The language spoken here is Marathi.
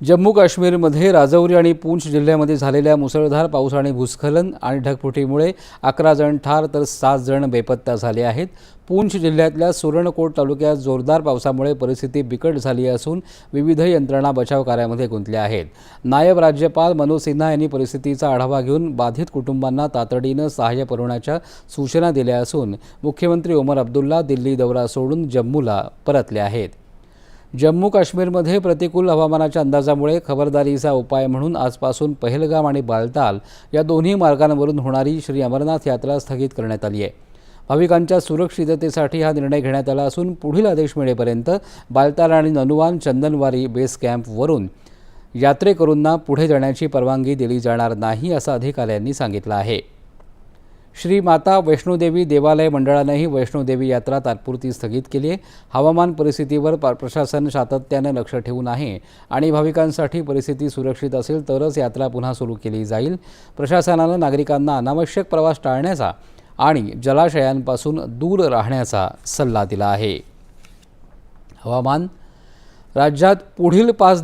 जम्मू काश्मीरमध्ये राजौरी आणि पूंछ जिल्ह्यामध्ये झालेल्या मुसळधार पाऊस आणि भूस्खलन आणि ढगफुटीमुळे 11 जण ठार तर 7 जण बेपत्ता झाले आहेत. पूंछ जिल्ह्यातल्या सुरणकोट तालुक्यात जोरदार पावसामुळे परिस्थिती बिकट झाली असून विविध यंत्रणा बचाव कार्यामध्ये गुंतल्या आहेत. नायब राज्यपाल मनोज सिन्हा यांनी परिस्थितीचा आढावा घेऊन बाधित कुटुंबांना तातडीनं सहाय्य पुरवण्याच्या सूचना दिल्या असून मुख्यमंत्री ओमर अब्दुल्ला दिल्ली दौरा सोडून जम्मूला परतले आहेत. जम्मू काश्मीरमध्ये प्रतिकूल हवामानाच्या अंदाजामुळे खबरदारीचा उपाय म्हणून आजपासून पहलगाम आणि बालताल या दोन्ही मार्गांवरून होणारी श्री अमरनाथ यात्रा स्थगित करण्यात आली आहे. भाविकांच्या सुरक्षिततेसाठी हा निर्णय घेण्यात आला असून पुढील आदेश मिळेपर्यंत बालताल आणि ननुवान चंदनवारी बेस कॅम्पवरून यात्रेकरूंना पुढे जाण्याची परवानगी दिली जाणार नाही असं अधिकाऱ्यांनी सांगितलं आहे. श्री माता वैष्णोदेवी देवालय मंडळानेही वैष्णोदेवी यात्रा तात्पुरती स्थगित केली आहे. हवामान परिस्थितीवर प्रशासन सातत्याने लक्ष ठेवून आहे आणि भाविकांसाठी परिस्थिती सुरक्षित असेल तरच यात्रा पुन्हा सुरू केली जाईल. प्रशासनानं नागरिकांना अनावश्यक प्रवास टाळण्याचा आणि जलाशयांपासून दूर राहण्याचा सल्ला दिला आहे. हवामान राज्यात पुढील 5